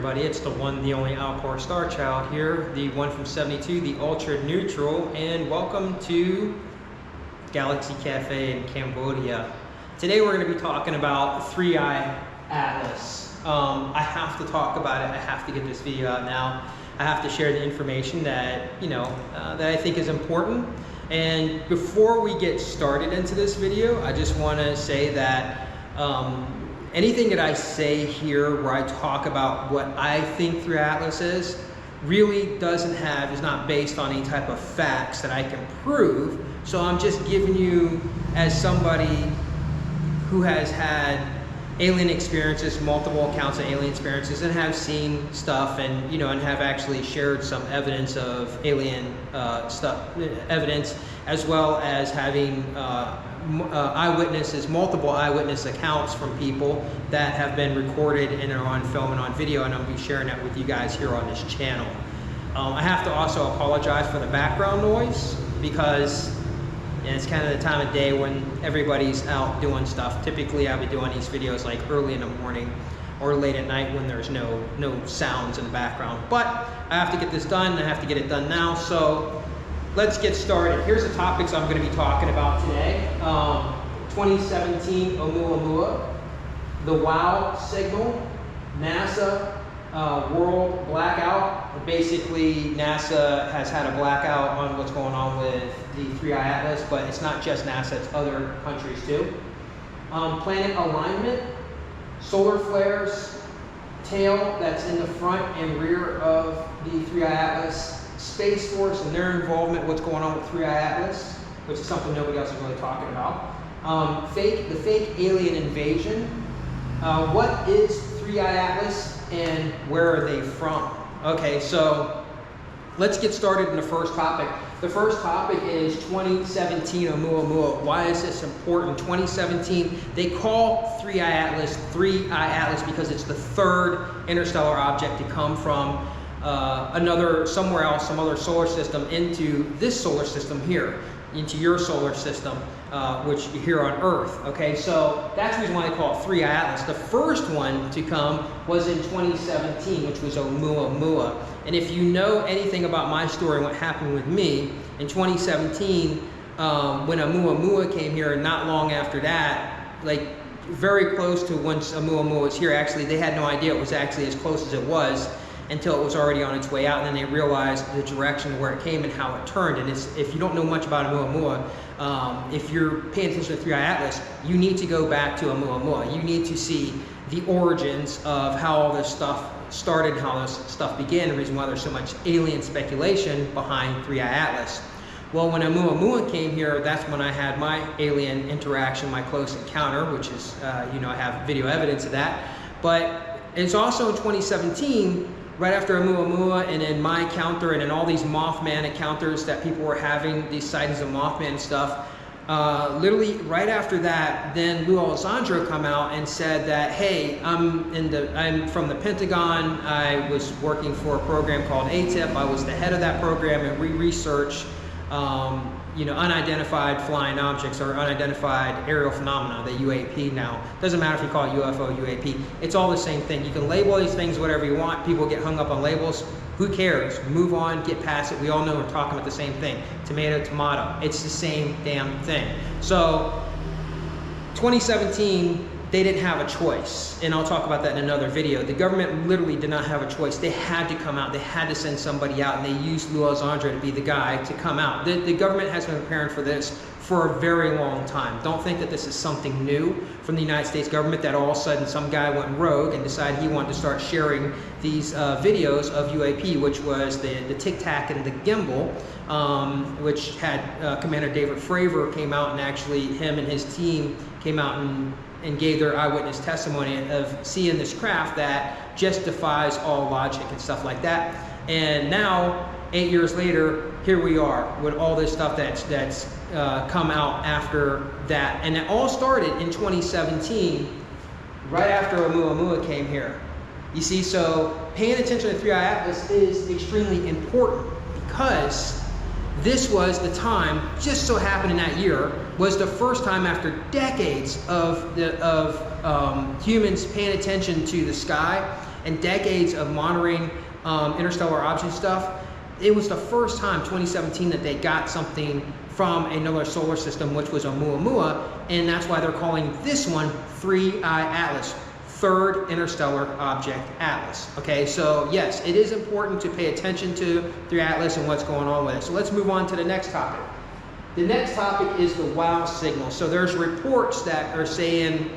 everybody, it's the one, the only Alcor Star Child here, the one from 72, the Ultra Neutral, and welcome to Galaxy Cafe in Cambodia. Today we're going to be talking about 3i Atlas. I have to talk about it. I have to get this video out now. I have to share the information that, that I think is important. And before we get started into this video, I just want to say that anything that I say here where I talk about what I think 3i Atlas is really is not based on any type of facts that I can prove. So I'm just giving you, as somebody who has had alien experiences, multiple accounts of alien experiences, and have seen stuff, and and have actually shared some evidence of alien evidence, as well as having multiple eyewitness accounts from people that have been recorded and are on film and on video, and I'll be sharing that with you guys here on this channel. I have to also apologize for the background noise because it's kind of the time of day when everybody's out doing stuff. Typically I'll be doing these videos like early in the morning or late at night when there's no sounds in the background. But I have to get this done, I have to get it done now, so let's get started. Here's the topics I'm going to be talking about today. 2017 Oumuamua, the WOW signal, NASA world blackout. Basically, NASA has had a blackout on what's going on with the 3i Atlas, but it's not just NASA, it's other countries too. Planet alignment, solar flares, tail that's in the front and rear of the 3i Atlas, Space Force and their involvement, what's going on with 3i Atlas, which is something nobody else is really talking about. The fake alien invasion. What is 3i Atlas and where are they from? Okay, so let's get started in the first topic. The first topic is 2017 Oumuamua. Why is this important? 2017, they call 3i Atlas because it's the third interstellar object to come from somewhere else, some other solar system, into this solar system here, into your solar system, which here on Earth. Okay, so that's the reason why they call it 3i Atlas. The first one to come was in 2017, which was Oumuamua. And if you know anything about my story and what happened with me in 2017, when Oumuamua came here, and not long after that, like very close to when Oumuamua was here, actually they had no idea it was actually as close as it was until it was already on its way out, and then they realized the direction where it came and how it turned. And if you don't know much about Oumuamua, if you're paying attention to 3i Atlas, you need to go back to Oumuamua. You need to see the origins of how all this stuff started, how this stuff began, the reason why there's so much alien speculation behind 3i Atlas. Well, when Oumuamua came here, that's when I had my alien interaction, my close encounter, which is, I have video evidence of that. But it's also in 2017, right after Oumuamua, and in my encounter, and in all these Mothman encounters that people were having, these sightings of Mothman and stuff, literally right after that, then Lou Elizondo come out and said that, hey, I'm from the Pentagon. I was working for a program called ATIP. I was the head of that program, and we research unidentified flying objects or unidentified aerial phenomena, the UAP now. Doesn't matter if you call it UFO, UAP. It's all the same thing. You can label these things whatever you want. People get hung up on labels. Who cares? Move on, get past it. We all know we're talking about the same thing. Tomato, tomato. It's the same damn thing. So 2017, they didn't have a choice, and I'll talk about that in another video. The government literally did not have a choice. They had to come out. They had to send somebody out, and they used Lou Elizondo to be the guy to come out. The government has been preparing for this for a very long time. Don't think that this is something new from the United States government, that all of a sudden some guy went rogue and decided he wanted to start sharing these videos of UAP, which was the Tic Tac and the gimbal, which had Commander David Fravor came out, and actually him and his team came out and gave their eyewitness testimony of seeing this craft that just defies all logic and stuff like that. And now, 8 years later, here we are with all this stuff that's come out after that. And it all started in 2017, right after Oumuamua came here. You see, so paying attention to 3i Atlas is extremely important, because this was the time, just so happened in that year, was the first time after decades of humans paying attention to the sky and decades of monitoring interstellar object stuff, it was the first time, 2017, that they got something from another solar system, which was Oumuamua, and that's why they're calling this one 3I Atlas, Third Interstellar Object Atlas. Okay, so yes, it is important to pay attention to 3I Atlas and what's going on with it. So let's move on to the next topic. The next topic is the WOW signal. So there's reports that are saying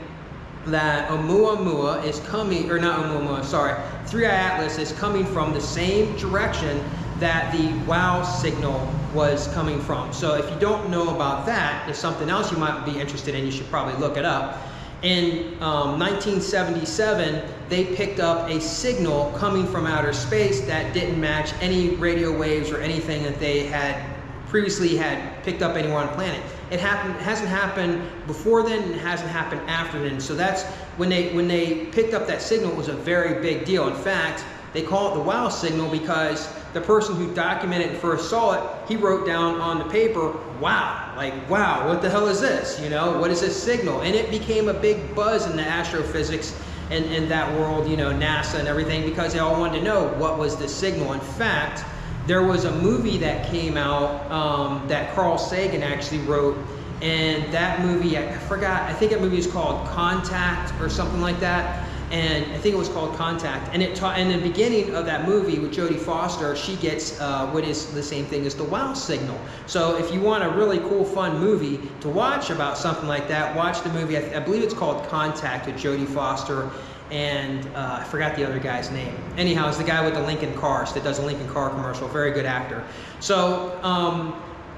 that Oumuamua is coming, or not Oumuamua, sorry, 3I Atlas is coming from the same direction that the WOW signal was coming from. So if you don't know about that, it's something else you might be interested in. You should probably look it up. In 1977, they picked up a signal coming from outer space that didn't match any radio waves or anything that they had previously had picked up anywhere on the planet. It hasn't happened before then, and it hasn't happened after then. So that's when they picked up that signal, it was a very big deal. In fact, they call it the WOW signal because the person who documented and first saw it, he wrote down on the paper, wow, like, wow, what the hell is this? You know, what is this signal? And it became a big buzz in the astrophysics and that world, you know, NASA and everything, because they all wanted to know what was the signal. In fact, there was a movie that came out that Carl Sagan actually wrote, and that movie, I forgot, I think that movie is called Contact or something like that. And I think it was called Contact. And in the beginning of that movie with Jodie Foster, she gets what is the same thing as the WOW signal. So if you want a really cool, fun movie to watch about something like that, watch the movie. I believe it's called Contact with Jodie Foster, and I forgot the other guy's name. Anyhow, it's the guy with the Lincoln cars that does a Lincoln car commercial. Very good actor. So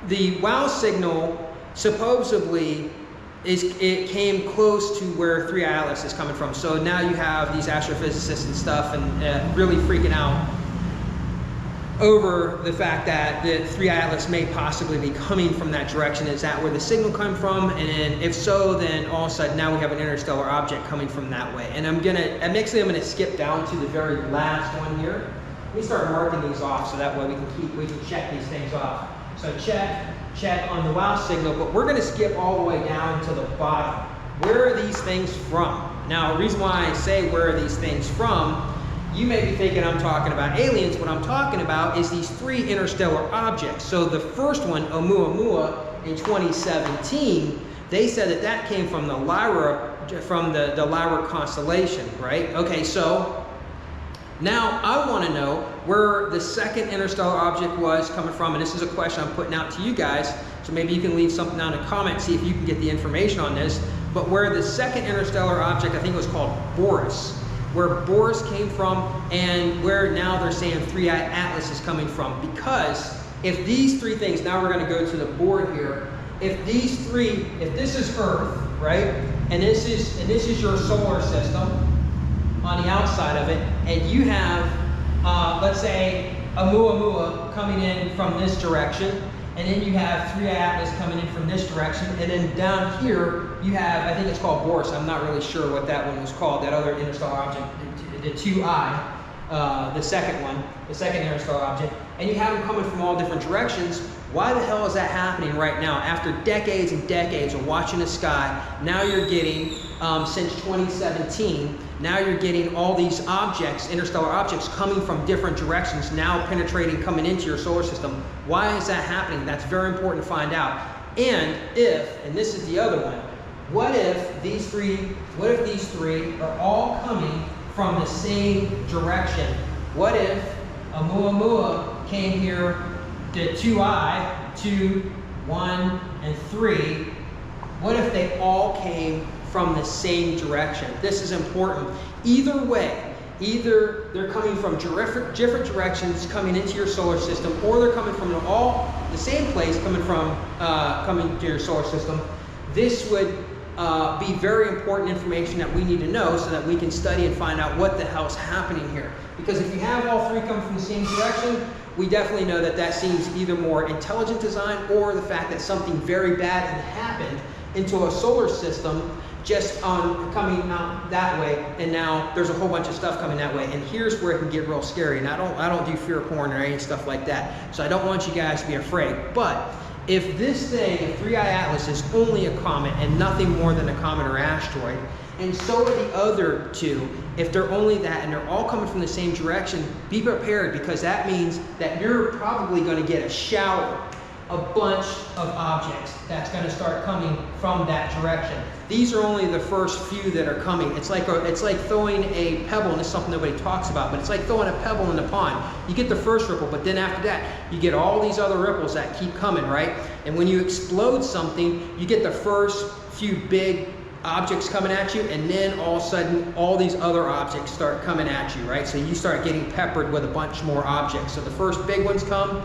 the WOW signal supposedly it came close to where 3I Atlas is coming from. So now you have these astrophysicists and stuff and really freaking out over the fact that the 3I Atlas may possibly be coming from that direction. Is that where the signal come from? And if so, then all of a sudden now we have an interstellar object coming from that way. And I'm gonna skip down to the very last one here. Let me start marking these off so that way we can check these things off. So check on the WOW signal, but we're going to skip all the way down to the bottom. Where are these things from? Now, the reason why I say where are these things from, you may be thinking I'm talking about aliens. What I'm talking about is these 3 interstellar objects. So the first one, Oumuamua, in 2017, they said that came from the Lyra, from the Lyra constellation, right? Okay, so now I want to know where the second interstellar object was coming from, and this is a question I'm putting out to you guys, so maybe you can leave something down in the comments, see if you can get the information on this, but where the second interstellar object, I think it was called Boris, where Boris came from, and where now they're saying 3I Atlas is coming from. Because if these 3 things, now we're going to go to the board here, if this is Earth, right, and this is your solar system on the outside of it, and you have, let's say, Oumuamua coming in from this direction, and then you have 3I Atlas coming in from this direction, and then down here you have, I think it's called Boris, I'm not really sure what that one was called, that other interstellar object, the 2I, the second one, the second interstellar object, and you have them coming from all different directions. Why the hell is that happening right now? After decades and decades of watching the sky, now you're getting, since 2017, now you're getting all these objects, interstellar objects, coming from different directions, now penetrating, coming into your solar system. Why is that happening? That's very important to find out. And this is the other one, what if these three are all coming from the same direction? What if Oumuamua came here to 2I, 2, 1, and 3? What if they all came from the same direction? This is important. Either way, either they're coming from different directions coming into your solar system, or they're coming from all the same place coming to your solar system. This would be very important information that we need to know so that we can study and find out what the hell's happening here. Because if you have all 3 coming from the same direction, we definitely know that seems either more intelligent design, or the fact that something very bad had happened into a solar system just on coming out that way, and now there's a whole bunch of stuff coming that way. And here's where it can get real scary. And I don't do fear porn or any stuff like that, so I don't want you guys to be afraid. But If this thing, a 3I Atlas, is only a comet and nothing more than a comet or asteroid, and so are the other two, if they're only that and they're all coming from the same direction, be prepared, because that means that you're probably going to get a shower, a bunch of objects that's going to start coming from that direction. These are only the first few that are coming. It's like throwing a pebble, and this is something nobody talks about, but it's like throwing a pebble in the pond. You get the first ripple, but then after that, you get all these other ripples that keep coming, right? And when you explode something, you get the first few big objects coming at you, and then all of a sudden all these other objects start coming at you, right? So you start getting peppered with a bunch more objects. So the first big ones come,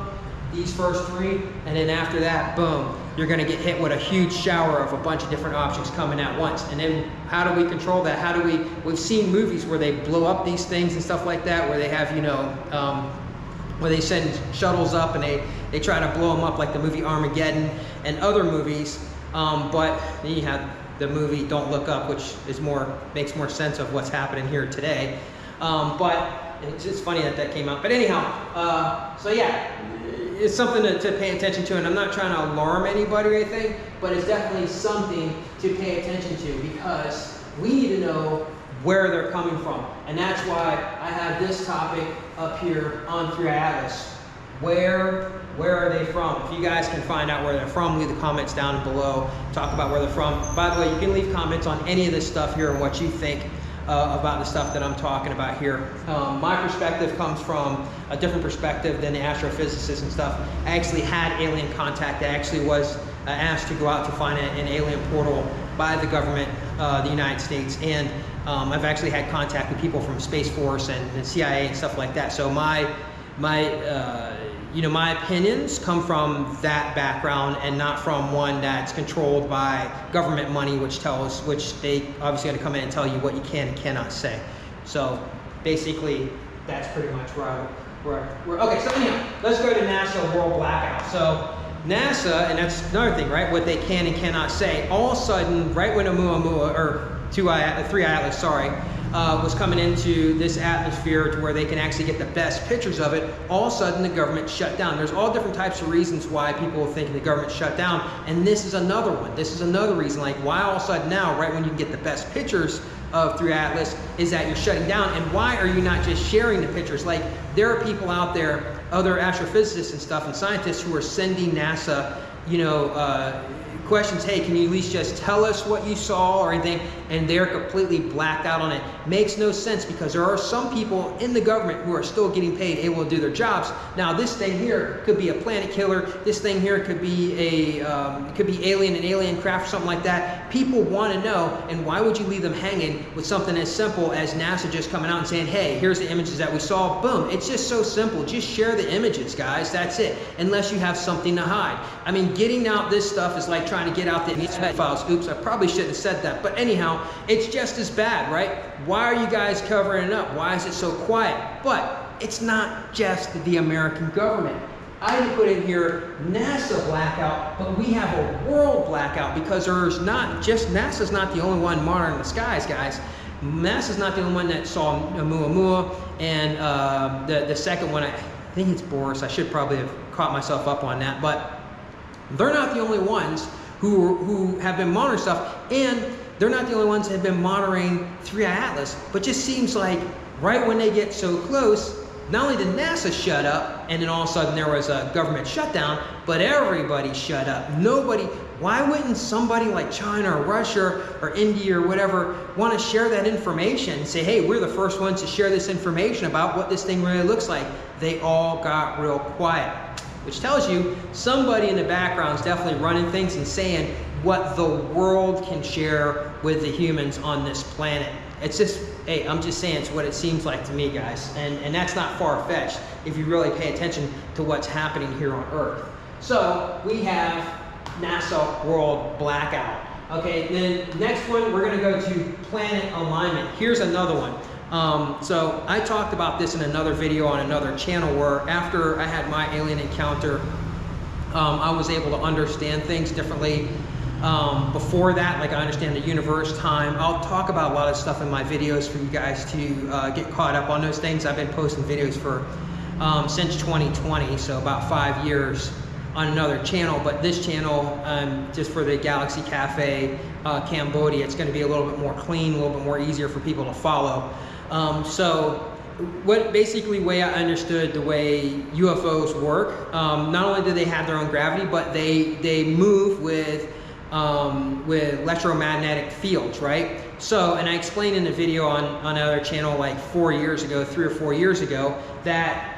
these first three, and then after that, boom, you're going to get hit with a huge shower of a bunch of different objects coming at once. And then how do we control that? We've seen movies where they blow up these things and stuff like that, where they have, where they send shuttles up and they try to blow them up, like the movie Armageddon and other movies. But then you have the movie Don't Look Up, which is makes more sense of what's happening here today. But it's just funny that came out. But anyhow, so yeah, it's something to pay attention to, and I'm not trying to alarm anybody or anything, but it's definitely something to pay attention to, because we need to know where they're coming from. And that's why I have this topic up here on 3I Atlas. Where are they from? If you guys can find out where they're from, leave the comments down below. Talk about where they're from. By the way, you can leave comments on any of this stuff here and what you think about the stuff that I'm talking about here. My perspective comes from a different perspective than the astrophysicists and stuff. I actually had alien contact. I actually was asked to go out to find an alien portal by the government, the United States, and I've actually had contact with people from Space Force and CIA and stuff like that. So my opinions come from that background, and not from one that's controlled by government money, which they obviously going to come in and tell you what you can and cannot say. So basically, that's pretty much where we're okay. So anyhow, let's go to NASA World Blackout. So NASA, and that's another thing, right? What they can and cannot say. All of a sudden, right when 3I Atlas, was coming into this atmosphere to where they can actually get the best pictures of it, all of a sudden the government shut down. There's all different types of reasons why people think the government shut down, and this is another one. This is another reason, like why all of a sudden now, right when you can get the best pictures of 3I Atlas, is that you're shutting down, and why are you not just sharing the pictures? Like, there are people out there, other astrophysicists and stuff and scientists, who are sending NASA, questions, hey, can you at least just tell us what you saw or anything, and they're completely blacked out on it. Makes no sense, because there are some people in the government who are still getting paid, able to do their jobs. Now this thing here could be a planet killer, this thing here could be an alien craft or something like that. People want to know, and why would you leave them hanging with something as simple as NASA just coming out and saying, hey, here's the images that we saw, boom. It's just so simple. Just share the images, guys, that's it, unless you have something to hide. I mean, getting out this stuff is like trying to get out the files. Oops, I probably shouldn't have said that, but anyhow, it's just as bad, right? Why are you guys covering it up? Why is it so quiet? But it's not just the American government. I put in here NASA blackout, but we have a world blackout, because there's not just, NASA's not the only one monitoring the skies, guys. NASA's not the only one that saw Oumuamua, and the second one, I think it's Boris. I should probably have caught myself up on that, but they're not the only ones who have been monitoring stuff, and they're not the only ones that have been monitoring 3I Atlas. But just seems like right when they get so close, not only did NASA shut up, and then all of a sudden there was a government shutdown, but everybody shut up. Nobody, why wouldn't somebody like China or Russia or India or whatever want to share that information and say, hey, we're the first ones to share this information about what this thing really looks like? They all got real quiet, which tells you somebody in the background is definitely running things and saying what the world can share with the humans on this planet. It's just, hey, I'm just saying it's what it seems like to me, guys. And that's not far-fetched if you really pay attention to what's happening here on Earth. So we have NASA World Blackout. Okay, then next one, we're gonna go to planet alignment. Here's another one. So I talked about this in another video on another channel, where after I had my alien encounter, I was able to understand things differently. Before that, like I understand the universe, time. I'll talk about a lot of stuff in my videos for you guys to get caught up on those things. I've been posting videos for since 2020, so about 5 years on another channel, but this channel, just for the Galaxy Cafe Cambodia, it's going to be a little bit more clean, a little bit more easier for people to follow. So what basically way I understood the way UFOs work, not only do they have their own gravity, but they move with electromagnetic fields, right? So, and I explained in the video on another channel like 4 years ago, 3 or 4 years ago, that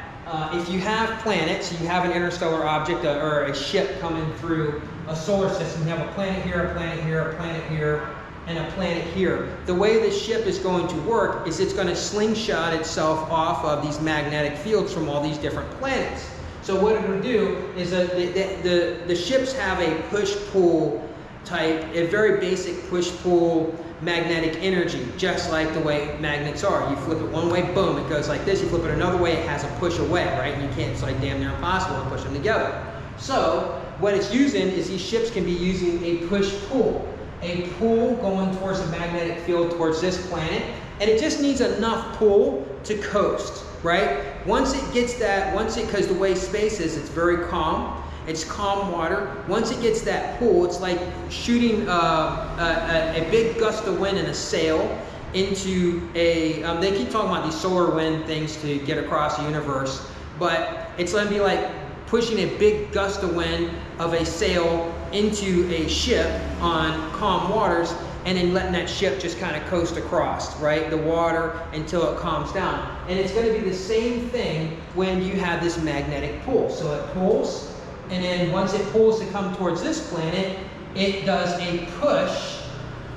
if you have planets, you have an interstellar object or a ship coming through a solar system, you have a planet here, a planet here, a planet here, and a planet here. The way the ship is going to work is it's going to slingshot itself off of these magnetic fields from all these different planets. So what it'll do is the ships have a push-pull type, a very basic push-pull magnetic energy, just like the way magnets are. You flip it one way, boom, it goes like this. You flip it another way, it has a push away, right? And you can't, it's like damn near impossible to push them together. So what it's using is these ships can be using a push-pull, a pull going towards the magnetic field towards this planet, and it just needs enough pull to coast, right? Once it gets that, because the way space is, it's very calm. It's calm water. Once it gets that pull, it's like shooting a big gust of wind in a sail into a, they keep talking about these solar wind things to get across the universe, but it's going to be like pushing a big gust of wind of a sail into a ship on calm waters, and then letting that ship just kind of coast across, right, the water until it calms down. And it's going to be the same thing when you have this magnetic pull. So it pulls, and then once it pulls to come towards this planet, it does a push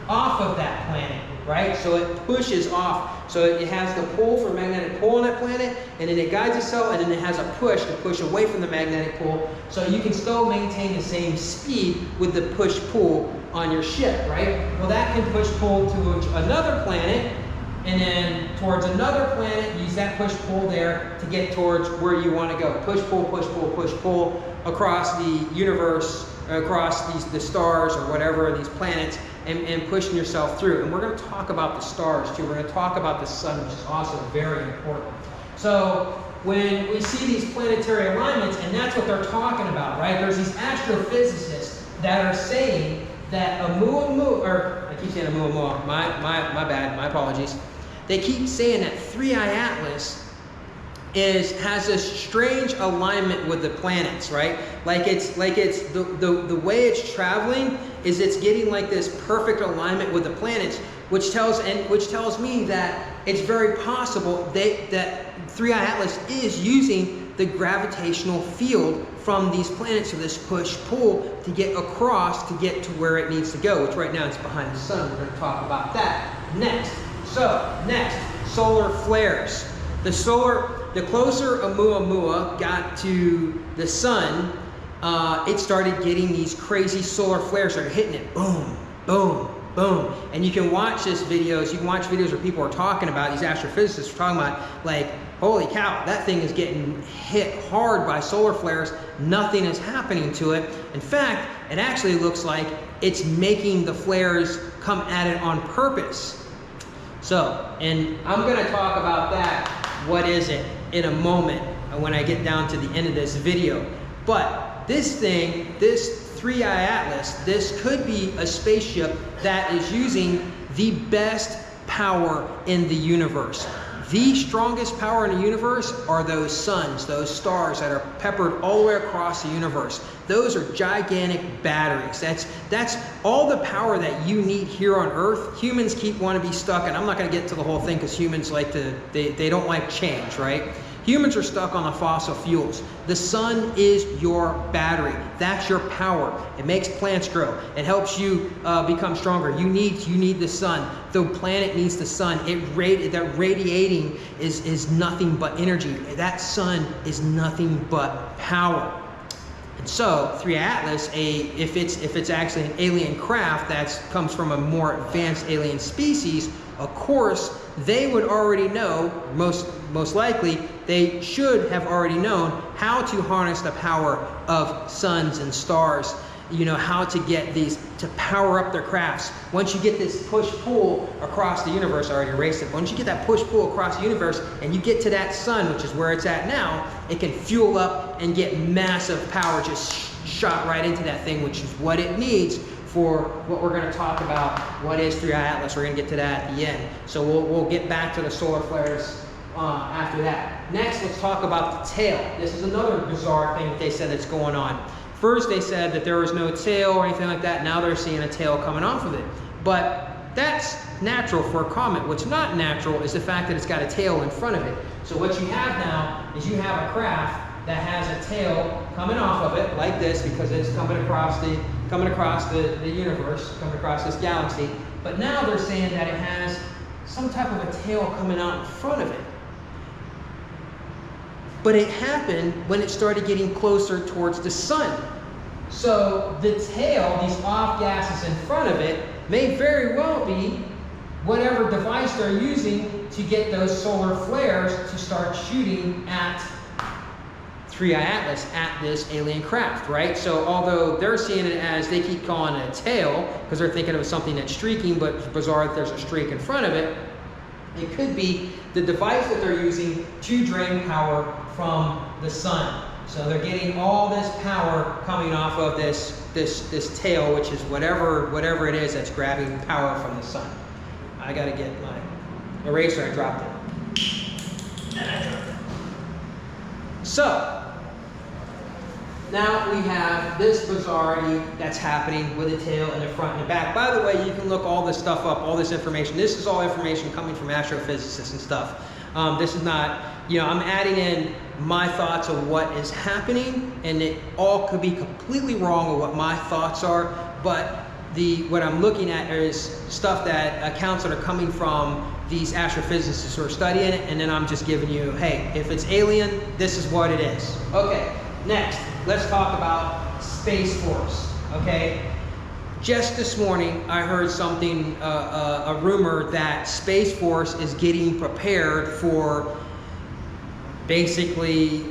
off of that planet, right? So it pushes off. So it has the pull for magnetic pull on that planet, and then it guides itself, and then it has a push to push away from the magnetic pull. So you can still maintain the same speed with the push-pull on your ship, right? Well, that can push-pull to another planet, and then towards another planet, use that push-pull there to get towards where you want to go. Push-pull, push-pull, push-pull across the universe, across the stars or whatever, these planets, and pushing yourself through. And we're going to talk about the stars too. We're going to talk about the sun, which is also very important. So when we see these planetary alignments, and that's what they're talking about, right? There's these astrophysicists that are saying that Oumuamua, or I keep saying Oumuamua, my bad, my apologies. They keep saying that 3I Atlas has this strange alignment with the planets, right? Like it's the way it's traveling is it's getting like this perfect alignment with the planets, which tells me that it's very possible that 3I Atlas is using the gravitational field from these planets, so this push-pull to get across to get to where it needs to go, which right now it's behind the sun. We're going to talk about that next. So next, solar flares. The closer Oumuamua got to the sun, it started getting these crazy solar flares that are hitting it. Boom, boom, boom. And you can watch this videos. You can watch videos where people are talking about, these astrophysicists are talking about, like, holy cow, that thing is getting hit hard by solar flares. Nothing is happening to it. In fact, it actually looks like it's making the flares come at it on purpose. So, and I'm going to talk about that, what is it, in a moment when I get down to the end of this video. But this thing, this 3I Atlas, this could be a spaceship that is using the best power in the universe. The strongest power in the universe are those suns, those stars that are peppered all the way across the universe. Those are gigantic batteries. That's all the power that you need here on Earth. Humans want to be stuck, and I'm not going to get to the whole thing because humans like to, they don't like change, right? Humans are stuck on the fossil fuels. The sun is your battery. That's your power. It makes plants grow. It helps you become stronger. You need the sun. The planet needs the sun. That radiating is nothing but energy. That sun is nothing but power. And so 3I Atlas, if it's actually an alien craft that comes from a more advanced alien species, of course they would already know, most likely they should have already known how to harness the power of suns and stars, you know, how to get these to power up their crafts. Once you get this push-pull across the universe, I already erased it, once you get that push-pull across the universe and you get to that sun, which is where it's at now, it can fuel up and get massive power, just shot right into that thing, which is what it needs for what we're going to talk about. What is 3i Atlas? We're going to get to that at the end. So we'll get back to the solar flares after that. Next, let's talk about the tail. This is another bizarre thing that they said that's going on. First, they said that there was no tail or anything like that. Now they're seeing a tail coming off of it. But that's natural for a comet. What's not natural is the fact that it's got a tail in front of it. So what you have now is you have a craft that has a tail coming off of it like this, because it's coming across the universe, coming across this galaxy. But now they're saying that it has some type of a tail coming out in front of it. But it happened when it started getting closer towards the sun. So the tail, these off gases in front of it, may very well be whatever device they're using to get those solar flares to start shooting at 3i Atlas, at this alien craft, right? So although they're seeing it as, they keep calling it a tail, because they're thinking of something that's streaking, but it's bizarre that there's a streak in front of it, it could be the device that they're using to drain power from the sun. So they're getting all this power coming off of this tail, which is whatever it is that's grabbing power from the sun. I gotta get my eraser, I dropped it. And I dropped it. So, now we have this bizarrety that's happening with the tail and the front and the back. By the way, you can look all this stuff up, all this information. This is all information coming from astrophysicists and stuff. This is not, I'm adding in my thoughts of what is happening, and it all could be completely wrong of what my thoughts are, but what I'm looking at is stuff that accounts that are coming from these astrophysicists who are studying it, and then I'm just giving you, hey, if it's alien, this is what it is. Okay, next, let's talk about Space Force, okay? Just this morning, I heard something, a rumor that Space Force is getting prepared for basically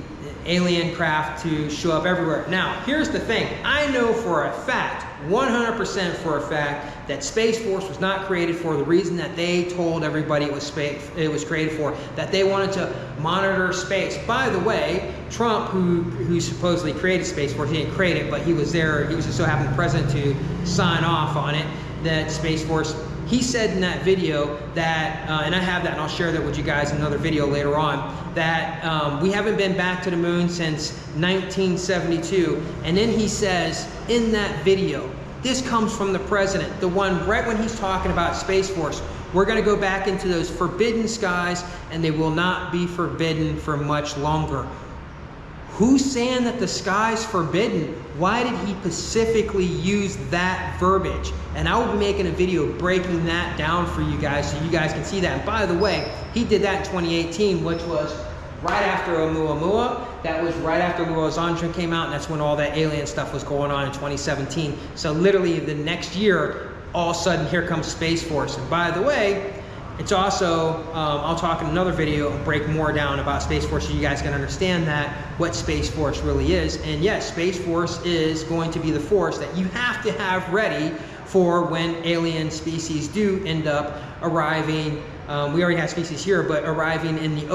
alien craft to show up everywhere. Now, here's the thing. I know for a fact, 100% for a fact, that Space Force was not created for the reason that they told everybody it was created for, that they wanted to monitor space. By the way, Trump, who supposedly created Space Force, he didn't create it, but he was there, he was just so happened the president to sign off on it, that Space Force, he said in that video that, and I have that and I'll share that with you guys in another video later on, that we haven't been back to the moon since 1972. And then he says in that video, this comes from the president, the one right when he's talking about Space Force, we're gonna go back into those forbidden skies and they will not be forbidden for much longer. Who's saying that the sky's forbidden? Why did he specifically use that verbiage? And I will be making a video breaking that down for you guys so you guys can see that. And by the way, he did that in 2018, which was right after Oumuamua. That was right after Luo Zhanjian came out, and that's when all that alien stuff was going on in 2017. So literally the next year, all of a sudden, here comes Space Force. And by the way, it's also, I'll talk in another video and break more down about Space Force so you guys can understand that, what Space Force really is. And yes, Space Force is going to be the force that you have to have ready for when alien species do end up arriving. We already have species here, but arriving in the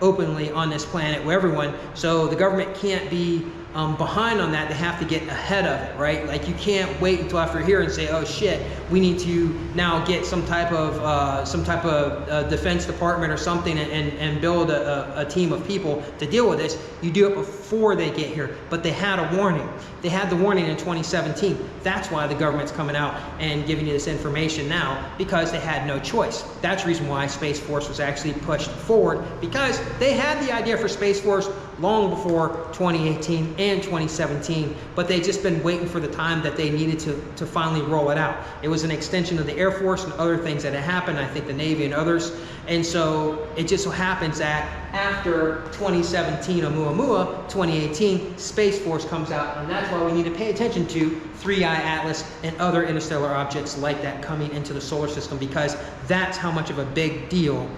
openly on this planet with everyone. So the government can't be behind on that. They have to get ahead of it, right? Like you can't wait until after here and say, oh shit, we need to now get some type of defense department or something and build a team of people to deal with this. You do it before they get here. But they had a warning. They had the warning in 2017. That's why the government's coming out and giving you this information now, because they had no choice. That's the reason why Space Force was actually pushed forward, because they had the idea for Space Force long before 2018 and 2017, but they'd just been waiting for the time that they needed to finally roll it out. It was an extension of the Air Force and other things that had happened, I think the Navy and others, and so it just so happens that after 2017 Oumuamua, 2018, Space Force comes out, and that's why we need to pay attention to 3i Atlas and other interstellar objects like that coming into the solar system, because that's how much of a big deal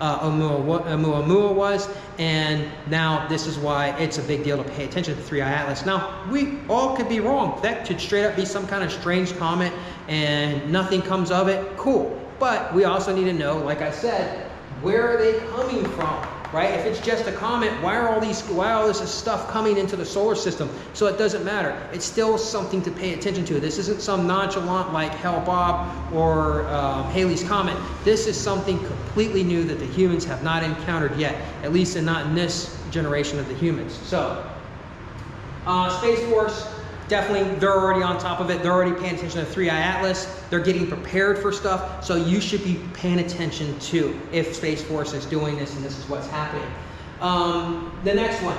Oumuamua was, and now this is why it's a big deal to pay attention to 3i Atlas. Now, we all could be wrong. That could straight up be some kind of strange comet and nothing comes of it. Cool. But we also need to know, like I said, where are they coming from? right? If it's just a comet, why are all this stuff coming into the solar system? So it doesn't matter. It's still something to pay attention to. This isn't some nonchalant like Hale-Bopp or Halley's Comet. This is something completely new that the humans have not encountered yet, at least not in this generation of the humans. So, Space Force, definitely, they're already on top of it. They're already paying attention to 3i Atlas. They're getting prepared for stuff. So you should be paying attention to if Space Force is doing this and this is what's happening. The next one,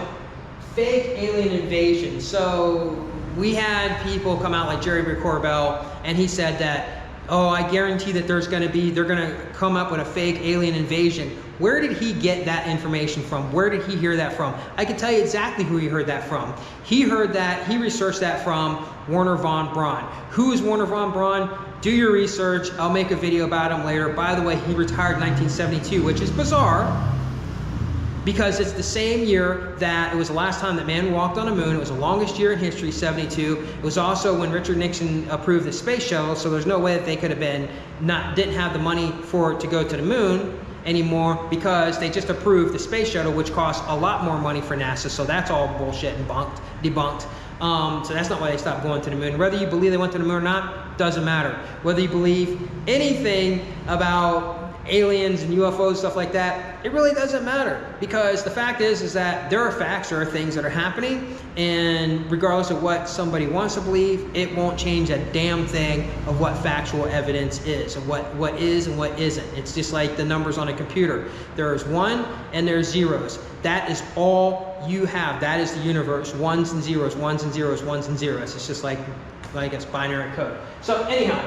fake alien invasion. So we had people come out like Jeremy Corbell, and he said that, oh, I guarantee that they're going to come up with a fake alien invasion. Where did he get that information from? Where did he hear that from? I can tell you exactly who he heard that from. He researched that from Wernher von Braun. Who is Wernher von Braun? Do your research. I'll make a video about him later. By the way, he retired in 1972, which is bizarre because it's the same year that it was the last time that man walked on the moon. It was the longest year in history, 72. It was also when Richard Nixon approved the space shuttle, so there's no way that they could have didn't have the money to go to the moon anymore because they just approved the space shuttle, which costs a lot more money for NASA. So that's all bullshit and debunked. So that's not why they stopped going to the moon. Whether you believe they went to the moon or not, doesn't matter. Whether you believe anything about aliens and UFOs, stuff like that, it really doesn't matter, because the fact is that there are facts, there are things that are happening, and regardless of what somebody wants to believe, it won't change a damn thing of what factual evidence is, of what is and what isn't. It's just like the numbers on a computer. There's 1 and there's zeros. That is all you have. That is the universe. Ones and zeros, ones and zeros, ones and zeros. It's just like it's binary code. So anyhow,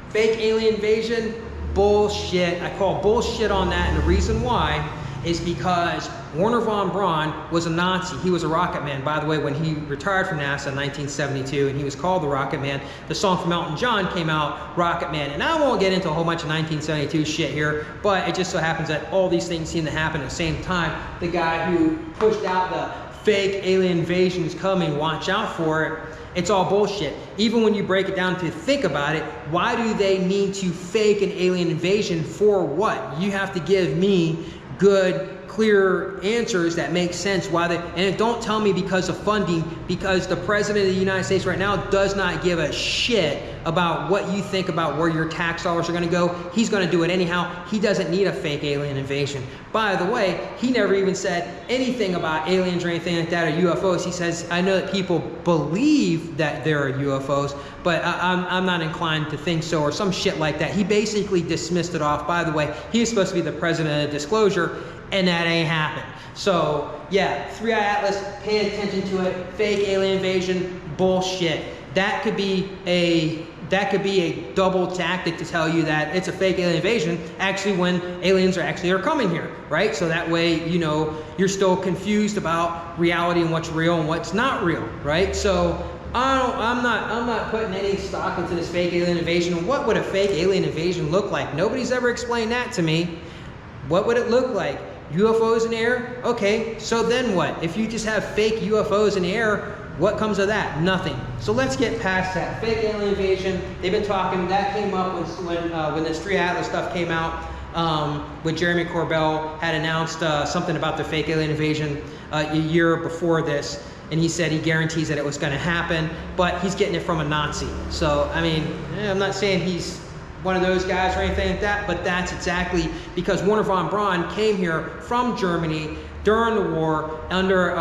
fake alien invasion, bullshit. I call bullshit on that, and the reason why is because Wernher von Braun was a Nazi. He was a rocket man. By the way, when he retired from NASA in 1972, and he was called the Rocket Man, the song from Elton John came out, Rocket Man. And I won't get into a whole bunch of 1972 shit here, but it just so happens that all these things seem to happen at the same time. The guy who pushed out the fake alien invasion is coming, watch out for it. It's all bullshit. Even when you break it down to think about it, why do they need to fake an alien invasion? For what? You have to give me good, clear answers that make sense. And don't tell me because of funding, because the President of the United States right now does not give a shit about what you think about where your tax dollars are going to go. He's going to do it anyhow. He doesn't need a fake alien invasion. By the way, he never even said anything about aliens or anything like that, or UFOs. He says, I know that people believe that there are UFOs, but I'm not inclined to think so, or some shit like that. He basically dismissed it off. By the way, he was supposed to be the president of disclosure, and that ain't happened. So yeah, 3i Atlas, pay attention to it. Fake alien invasion, bullshit. That could be a double tactic to tell you that it's a fake alien invasion, actually, when aliens are coming here, right? So that way, you know, you're still confused about reality and what's real and what's not real, right? So I'm not putting any stock into this fake alien invasion. What would a fake alien invasion look like? Nobody's ever explained that to me. What would it look like? UFOs in the air? Okay, so then what? If you just have fake UFOs in the air, what comes of that? Nothing. So let's get past that. Fake alien invasion, they've been talking, that came up when this 3i Atlas stuff came out, when Jeremy Corbell had announced something about the fake alien invasion a year before this, and he said he guarantees that it was going to happen, but he's getting it from a Nazi. So, I mean, I'm not saying he's one of those guys or anything like that, but that's exactly because Wernher von Braun came here from Germany during the war under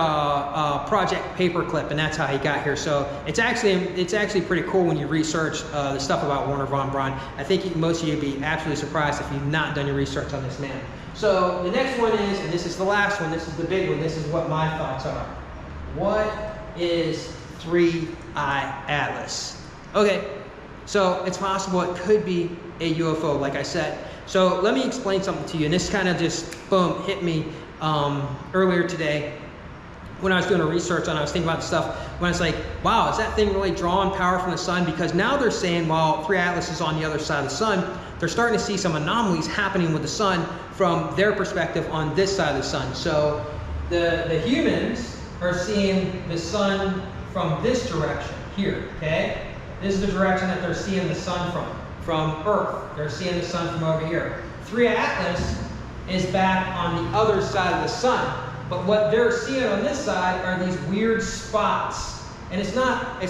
Project Paperclip, and that's how he got here. So it's actually pretty cool when you research the stuff about Wernher von Braun. I think most of you would be absolutely surprised if you've not done your research on this man. So the next one is, and this is the last one, this is the big one, this is what my thoughts are. What is 3i Atlas? Okay, so it's possible it could be a UFO, like I said. So let me explain something to you, and this kind of just, boom, hit me earlier today when I was doing a research on, I was thinking about stuff, when I was like, wow, is that thing really drawing power from the sun? Because now they're saying, while 3i Atlas is on the other side of the sun, they're starting to see some anomalies happening with the sun from their perspective on this side of the sun. So the humans are seeing the sun from this direction here, okay? This is the direction that they're seeing the sun from Earth. They're seeing the sun from over here. 3i Atlas is back on the other side of the sun. But what they're seeing on this side are these weird spots. And it's not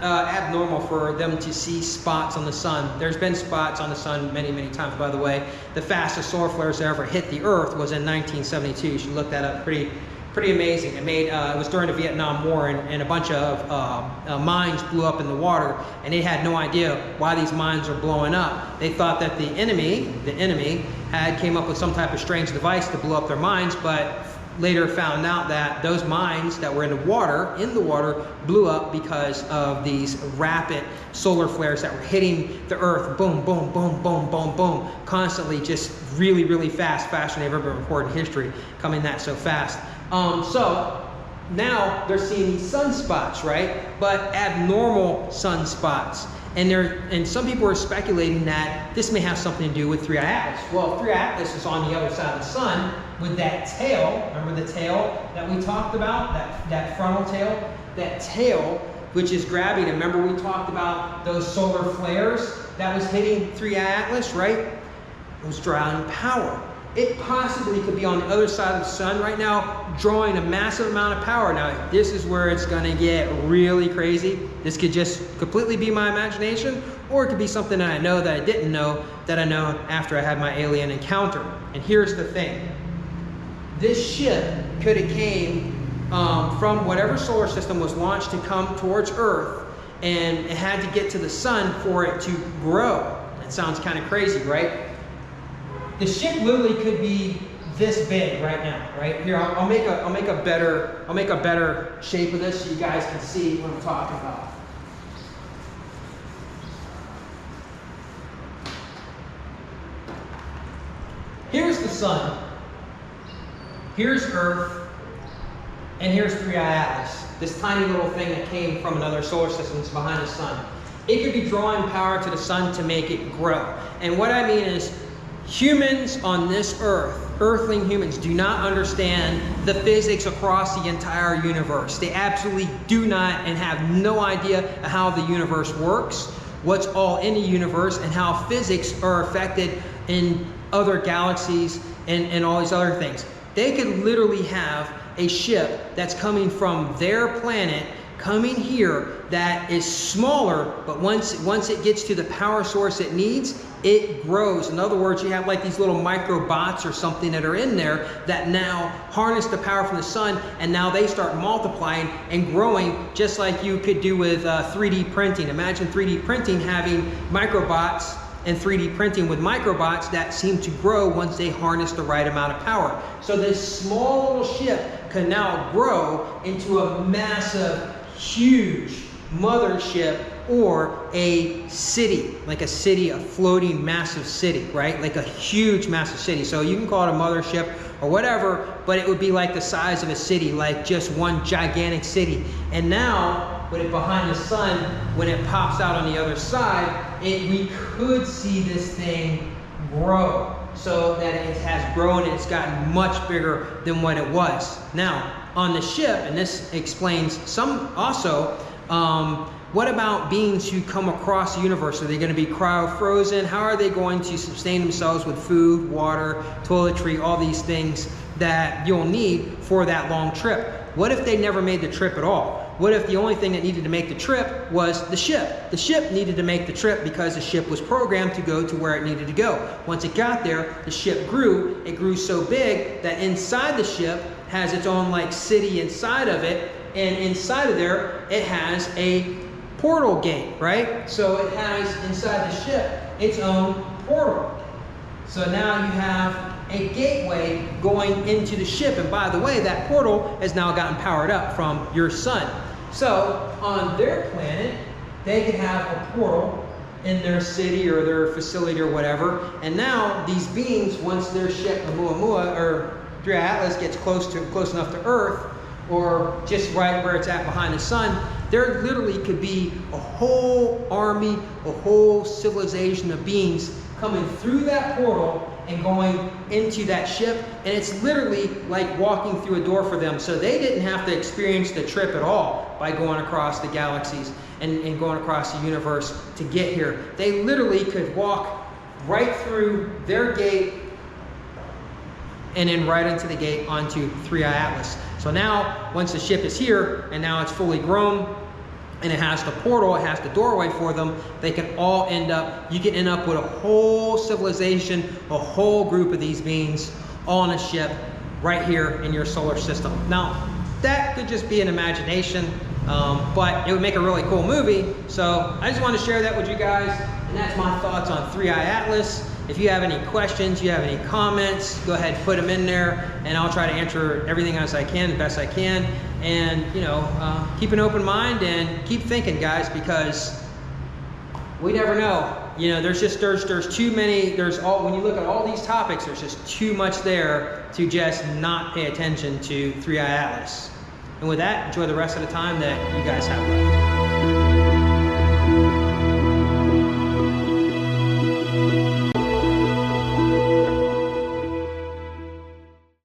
abnormal for them to see spots on the sun. There's been spots on the sun many, many times, by the way. The fastest solar flares that ever hit the Earth was in 1972. You should look that up. Pretty amazing. It was during the Vietnam War, and a bunch of mines blew up in the water, and they had no idea why these mines are blowing up. They thought that the enemy had came up with some type of strange device to blow up their mines, but later found out that those mines that were in the water blew up because of these rapid solar flares that were hitting the Earth, boom, boom, boom, boom, boom, boom, constantly, just really, really fast, faster than they've ever been recorded in history, coming that so fast. So now they're seeing these sunspots, right? But abnormal sunspots. And some people are speculating that this may have something to do with 3i Atlas. Well, 3i Atlas is on the other side of the sun with that tail. Remember the tail that we talked about? That frontal tail? That tail, which is grabbing. And remember we talked about those solar flares that was hitting 3i Atlas, right? It was drawing power. It possibly could be on the other side of the sun right now, drawing a massive amount of power. Now, this is where it's going to get really crazy. This could just completely be my imagination, or it could be something that I know that I didn't know, that I know after I had my alien encounter. And here's the thing. This ship could have came from whatever solar system was launched to come towards Earth, and it had to get to the sun for it to grow. It sounds kind of crazy, right? The ship literally could be this big right now, right here. I'll make a better shape of this so you guys can see what I'm talking about. Here's the sun. Here's Earth, and here's 3i Atlas. This tiny little thing that came from another solar system that's behind the sun. It could be drawing power to the sun to make it grow. And what I mean is, humans on this earth, earthling humans, do not understand the physics across the entire universe. They absolutely do not, and have no idea how the universe works, what's all in the universe, and how physics are affected in other galaxies and all these other things. They could literally have a ship that's coming from their planet coming here that is smaller, but once it gets to the power source it needs, it grows. In other words, you have like these little microbots or something that are in there that now harness the power from the sun, and now they start multiplying and growing, just like you could do with 3D printing. Imagine 3D printing having microbots, and 3D printing with microbots that seem to grow once they harness the right amount of power. So this small little ship can now grow into a massive, huge mothership, or a city, like a city, a floating massive city, right? Like a huge massive city. So you can call it a mothership or whatever, but it would be like the size of a city, like just one gigantic city. And now, with it behind the sun, when it pops out on the other side, we could see this thing grow, so that it has grown and it's gotten much bigger than what it was. Now, on the ship, and this explains some also, what about beings who come across the universe? Are they going to be cryo-frozen? How are they going to sustain themselves with food, water, toiletry, all these things that you'll need for that long trip? What if they never made the trip at all? What if the only thing that needed to make the trip was the ship? The ship needed to make the trip because the ship was programmed to go to where it needed to go. Once it got there, the ship grew. It grew so big that inside the ship has its own like city inside of it, and inside of there it has a portal gate, right? So it has inside the ship its own portal. So now you have a gateway going into the ship, and by the way, that portal has now gotten powered up from your sun. So on their planet, they could have a portal in their city or their facility or whatever, and now these beings, once their ship Oumuamua or 3i Atlas gets close enough to Earth, or just right where it's at behind the sun, there literally could be a whole army, a whole civilization of beings coming through that portal and going into that ship, and it's literally like walking through a door for them. So they didn't have to experience the trip at all by going across the galaxies and going across the universe to get here. They literally could walk right through their gate and then right into the gate onto 3i Atlas. So now, once the ship is here, and now it's fully grown, and it has the portal, it has the doorway for them, they can all end up, you can end up with a whole civilization, a whole group of these beings, all on a ship, right here in your solar system. Now, that could just be an imagination, but it would make a really cool movie. So I just want to share that with you guys, and that's my thoughts on 3i Atlas. If you have any questions, you have any comments, go ahead and put them in there, and I'll try to answer everything as I can, the best I can. And you know, keep an open mind and keep thinking, guys, because we never know. You know, there's too many, when you look at all these topics, there's just too much there to just not pay attention to 3i Atlas. And with that, enjoy the rest of the time that you guys have left.